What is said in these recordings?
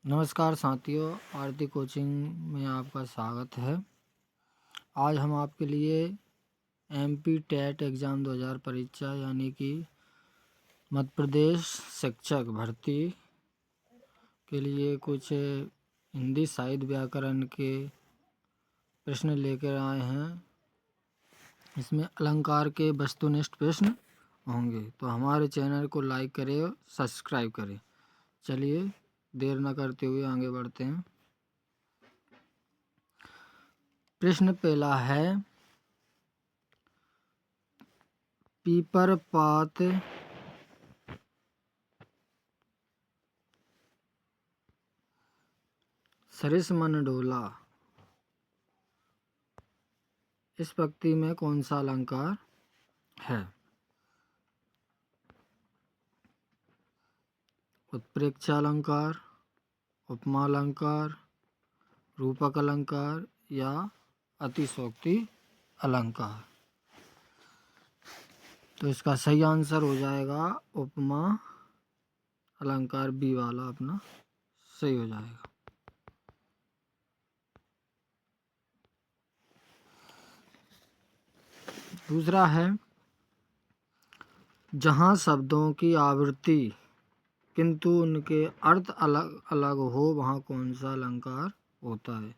नमस्कार साथियों, आरती कोचिंग में आपका स्वागत है। आज हम आपके लिए एमपी टेट एग्ज़ाम 2000 परीक्षा यानी कि मध्य प्रदेश शिक्षक भर्ती के लिए कुछ हिंदी साहित्य व्याकरण के प्रश्न लेकर आए हैं। इसमें अलंकार के वस्तुनिष्ठ प्रश्न होंगे, तो हमारे चैनल को लाइक करें और सब्सक्राइब करें। चलिए देर न करते हुए आगे बढ़ते हैं। प्रश्न पहला है, पीपर पात सरिस मन डोला, इस पंक्ति में कौन सा अलंकार है? उत्प्रेक्षा अलंकार, उपमा अलंकार, रूपक अलंकार या अतिशयोक्ति अलंकार। तो इसका सही आंसर हो जाएगा उपमा अलंकार, बी वाला अपना सही हो जाएगा। दूसरा है, जहाँ शब्दों की आवृत्ति किंतु उनके अर्थ अलग अलग हो, वहाँ कौन सा अलंकार होता है?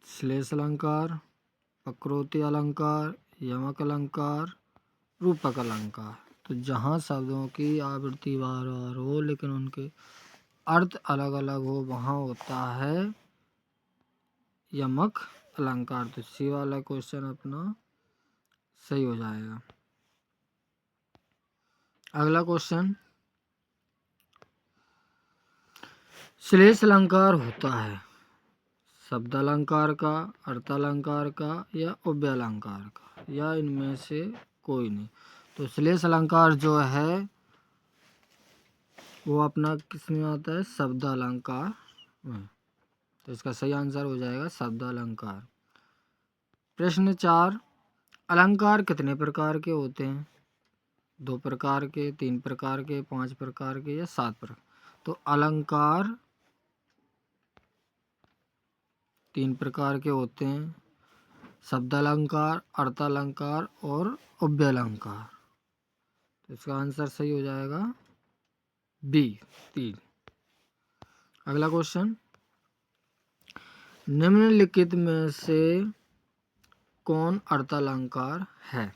श्लेष अलंकार, वक्रोक्ति अलंकार, यमक अलंकार, रूपक अलंकार। तो जहाँ शब्दों की आवृत्ति बार बार हो लेकिन उनके अर्थ अलग अलग हो, वहाँ होता है यमक अलंकार। तो सी वाला क्वेश्चन अपना सही हो जाएगा। अगला क्वेश्चन, श्लेष अलंकार होता है शब्द अलंकार का, अर्थ अलंकार का या उभय अलंकार का, या इनमें से कोई नहीं। तो श्लेष अलंकार जो है वो अपना किस में आता है? शब्द अलंकार में। तो इसका सही आंसर हो जाएगा शब्द अलंकार। प्रश्न 4, अलंकार कितने प्रकार के होते हैं? 2 प्रकार के, 3 प्रकार के, 5 प्रकार के या 7 प्रकार? तो अलंकार 3 प्रकार के होते हैं, शब्द अलंकार, अर्थ अलंकार और उभय अलंकार। तो इसका आंसर सही हो जाएगा बी 3। अगला क्वेश्चन, निम्नलिखित में से कौन अर्थ अलंकार है?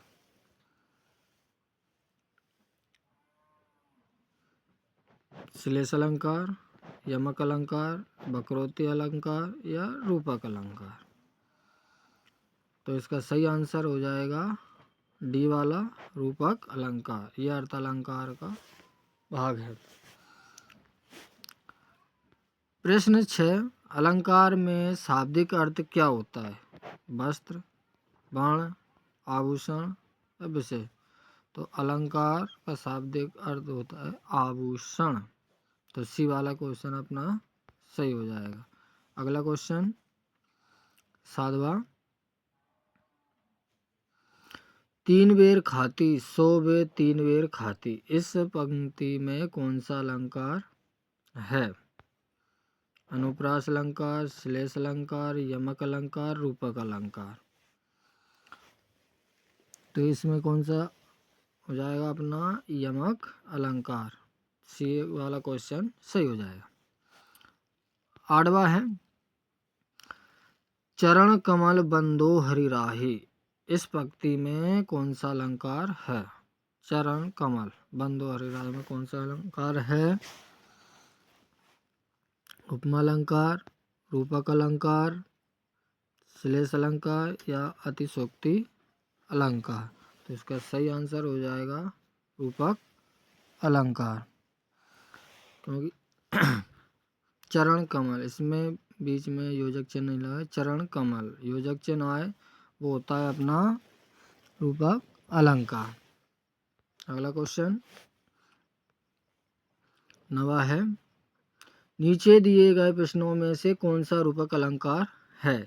श्लेष अलंकार, यमक अलंकार, वक्रोक्ति अलंकार या रूपक अलंकार? तो इसका सही आंसर हो जाएगा डी वाला रूपक अलंकार। यह अर्थ अलंकार का भाग है। प्रश्न 6, अलंकार में शाब्दिक अर्थ क्या होता है? वस्त्र, बाण, आभूषण या विषय? तो अलंकार का शाब्दिक अर्थ होता है आभूषण। तो सी वाला क्वेश्चन अपना सही हो जाएगा। अगला क्वेश्चन 7वां, 3 बेर खाती 100 बेर 3 बेर खाती, इस पंक्ति में कौन सा अलंकार है? अनुप्रास अलंकार, श्लेष अलंकार, यमक अलंकार, रूपक अलंकार। तो इसमें कौन सा हो जाएगा अपना? यमक अलंकार। सी वाला क्वेश्चन सही हो जाएगा। 8वां है, चरण कमल बंदो हरि राही, इस पंक्ति में कौन सा अलंकार है? चरण कमल बंदो हरि राही में कौन सा अलंकार है? उपमा अलंकार, रूपक अलंकार, श्लेष अलंकार या अतिशयोक्ति अलंकार? तो इसका सही आंसर हो जाएगा रूपक अलंकार, क्योंकि चरण कमल, इसमें बीच में योजक चिन्ह नहीं लगा है। चरण कमल योजक चिन्ह आए वो होता है अपना रूपक अलंकार। अगला क्वेश्चन 9वां है, नीचे दिए गए प्रश्नों में से कौन सा रूपक अलंकार है?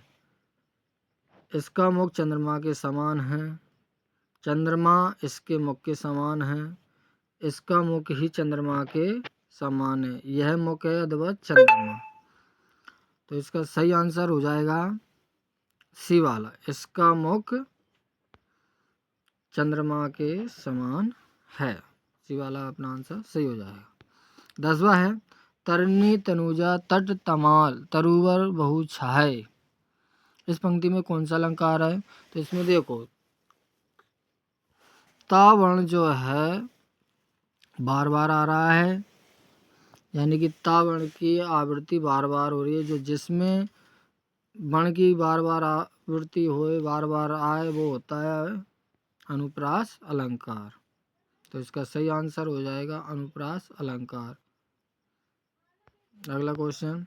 इसका मुख चंद्रमा के समान है, चंद्रमा इसके मुख के समान है, इसका मुख ही चंद्रमा के समान है। यह मुख है अधवत चंद्रमा। तो इसका सही आंसर हो जाएगा सी वाला, इसका मुख चंद्रमा के समान है। सी वाला अपना आंसर सही हो जाएगा। 10वां है तरनी तनुजा तट तमाल तरुवर बहु छाए। इस पंक्ति में कौन सा अलंकार है? तो इसमें देखो ता वर्ण जो है बार बार आ रहा है, यानी कि ता वर्ण की आवृत्ति बार बार हो रही है। जो जिसमें वर्ण की बार बार आवृत्ति होए, बार बार आए, वो होता है अनुप्रास अलंकार। तो इसका सही आंसर हो जाएगा अनुप्रास अलंकार। अगला क्वेश्चन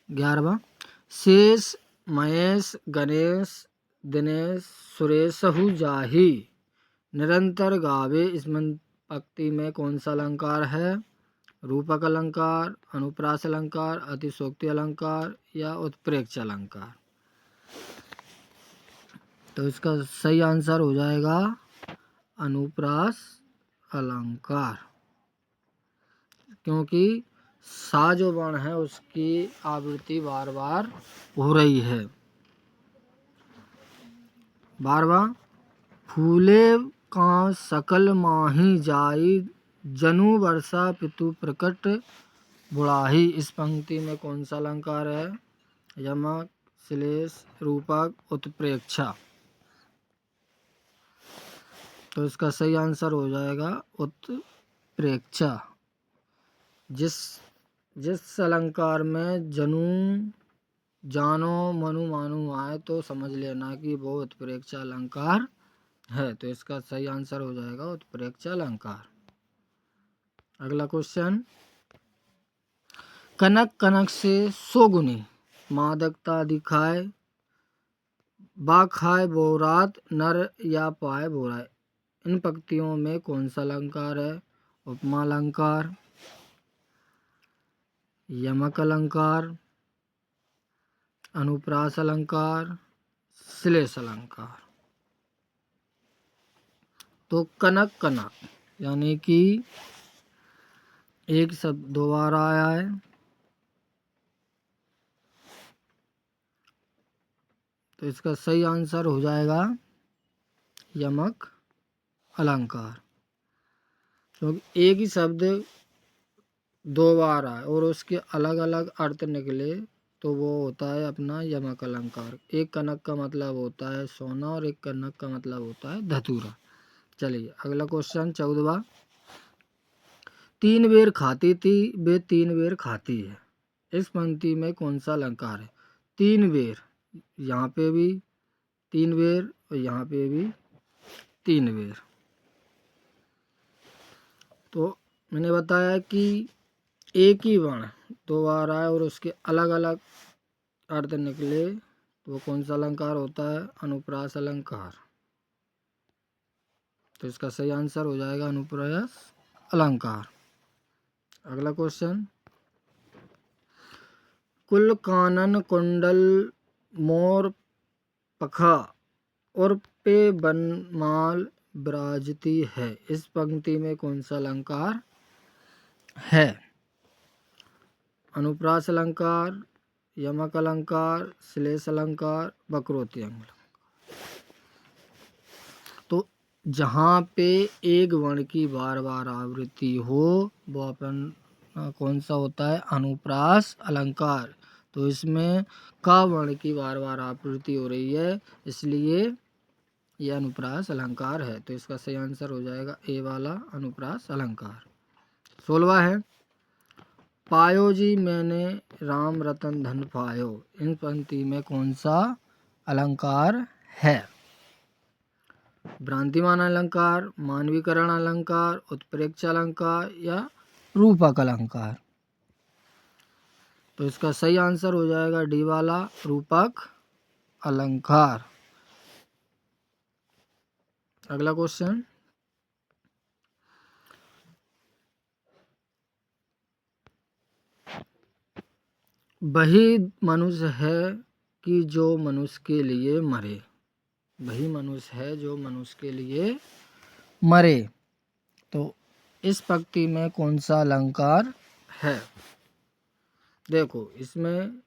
11वां शेष महेश गणेश दिनेश सुरेशहु जाहि निरंतर गावे। इस पंक्ति में कौन सा अलंकार है? रूपक अलंकार, अनुप्रास अलंकार, अतिशोक्ति अलंकार या उत्प्रेक्ष अलंकार। तो इसका सही आंसर हो जाएगा अनुप्रास अलंकार, क्योंकि सा जो वर्ण है उसकी आवृत्ति बार बार हो रही है। 12वां फूले का सकल माही जाई जनु वर्षा पितु प्रकट बुढ़ाही। इस पंक्ति में कौन सा अलंकार है? यमक, श्लेष, रूपक, उत्प्रेक्षा। तो इसका सही आंसर हो जाएगा उत्प्रेक्षा। जिस अलंकार में जनु जानो मनु मानु आए तो समझ लेना कि वो उत्प्रेक्षा अलंकार है। तो इसका सही आंसर हो जाएगा उत्प्रेक्षा अलंकार। अगला क्वेश्चन कनक कनक से सोगुनी मादकता दिखाए बा खाए बोरात नर या पाए बोराए। इन पंक्तियों में कौन सा अलंकार है? उपमा अलंकार, यमक अलंकार, अनुप्रास अलंकार, श्लेष अलंकार। तो कनक कनक यानी कि एक शब्द दो बार आया है। तो इसका सही आंसर हो जाएगा यमक अलंकार, क्योंकि एक ही शब्द दो बार आए और उसके अलग अलग अर्थ निकले तो वो होता है अपना यमक अलंकार। एक कनक का मतलब होता है सोना और एक कनक का मतलब होता है धतूरा। चलिए अगला क्वेश्चन 14वां तीन बेर खाती थी वे तीन बेर खाती है। इस पंक्ति में कौन सा अलंकार है? तीन बेर, यहाँ पे भी तीन बेर और यहाँ पे भी तीन बेर। तो मैंने बताया कि एक ही वर्ण दो बार आए और उसके अलग अलग अर्थ निकले तो वो कौन सा अलंकार होता है? अनुप्रास अलंकार। तो इसका सही आंसर हो जाएगा अनुप्रास अलंकार। अगला क्वेश्चन कुल कानन कुंडल मोर पखा और पे बनमाल विराजती है। इस पंक्ति में कौन सा अलंकार है? अनुप्रास अलंकार, यमक अलंकार, श्लेष अलंकार, वक्रोक्ति अलंकार। तो जहाँ पे एक वर्ण की बार बार आवृत्ति हो वो अपन कौन सा होता है? अनुप्रास अलंकार। तो इसमें का वर्ण की बार बार आवृत्ति हो रही है, इसलिए यह अनुप्रास अलंकार है। तो इसका सही आंसर हो जाएगा ए वाला अनुप्रास अलंकार। 16वां है पायो जी मैंने राम रतन धन पायो। इन पंक्ति में कौन सा अलंकार है? भ्रांतिमान अलंकार, मानवीकरण अलंकार, उत्प्रेक्ष अलंकार या रूपक अलंकार। तो इसका सही आंसर हो जाएगा डी वाला रूपक अलंकार। अगला क्वेश्चन वही मनुष्य है कि जो मनुष्य के लिए मरे। वही मनुष्य है जो मनुष्य के लिए मरे। तो इस पंक्ति में कौन सा अलंकार है? देखो इसमें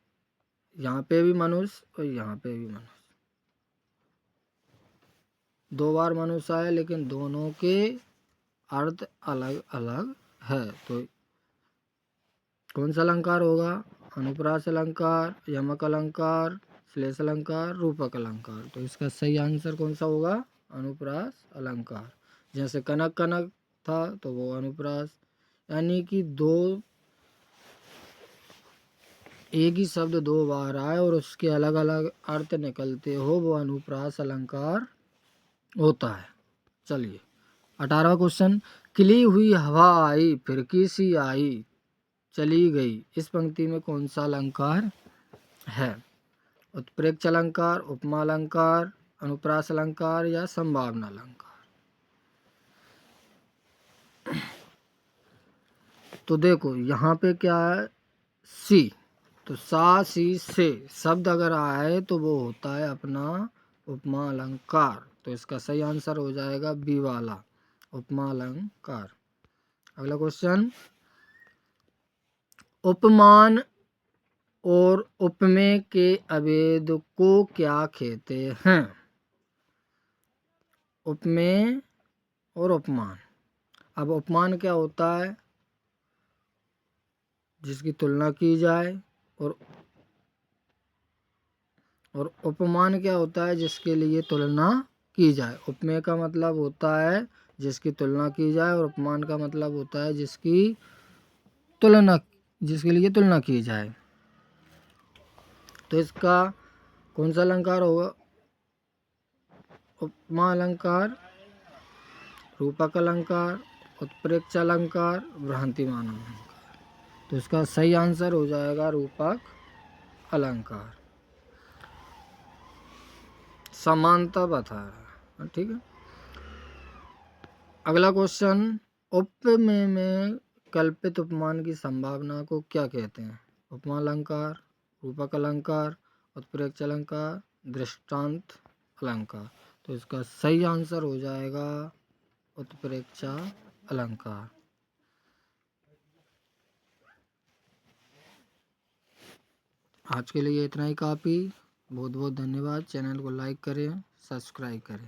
यहाँ पे भी मनुष्य और यहाँ पे भी मनुष्य, 2 बार मनुष्य है लेकिन दोनों के अर्थ अलग अलग है। तो कौन सा अलंकार होगा? अनुप्रास अलंकार, यमक अलंकार, श्लेष अलंकार, रूपक अलंकार। तो इसका सही आंसर कौन सा होगा? अनुप्रास अलंकार। जैसे कनक कनक था तो वो अनुप्रास, यानी कि एक ही शब्द 2 बार आए और उसके अलग अलग अर्थ निकलते हो, वो अनुप्रास अलंकार होता है। चलिए 18वां क्वेश्चन, खिली हुई हवा आई फिरकी सी आई चली गई, इस पंक्ति में कौन सा अलंकार है? उत्प्रेक्ष अलंकार, उपमा अलंकार, अनुप्रास अलंकार या संभावना अलंकार। तो देखो यहाँ पे क्या है? सी, तो सा सी से शब्द अगर आए तो वो होता है अपना उपमा अलंकार। तो इसका सही आंसर हो जाएगा बी वाला, उपमा अलंकार। अगला क्वेश्चन, उपमान और उपमेय के अभेद को क्या कहते हैं? उपमेय और उपमान। अब उपमान क्या होता है? जिसकी तुलना की जाए, और उपमान क्या होता है? जिसके लिए तुलना की जाए। उपमेय का मतलब होता है जिसकी तुलना की जाए, और उपमान का मतलब होता है जिसके लिए तुलना की जाए। तो इसका कौन सा अलंकार होगा? उपमा अलंकार, रूपक अलंकार, उत्प्रेक्ष अलंकार, भ्रांतिमान अलंकार। तो इसका सही आंसर हो जाएगा रूपक अलंकार। समानता बता रहा है, ठीक है। अगला क्वेश्चन, उपमेय में कल्पित उपमान की संभावना को क्या कहते हैं? उपमा अलंकार, रूपक अलंकार, उत्प्रेक्ष अलंकार, दृष्टांत अलंकार। तो इसका सही आंसर हो जाएगा उत्प्रेक्ष अलंकार। आज के लिए इतना ही काफ़ी। बहुत बहुत धन्यवाद। चैनल को लाइक करें, सब्सक्राइब करें।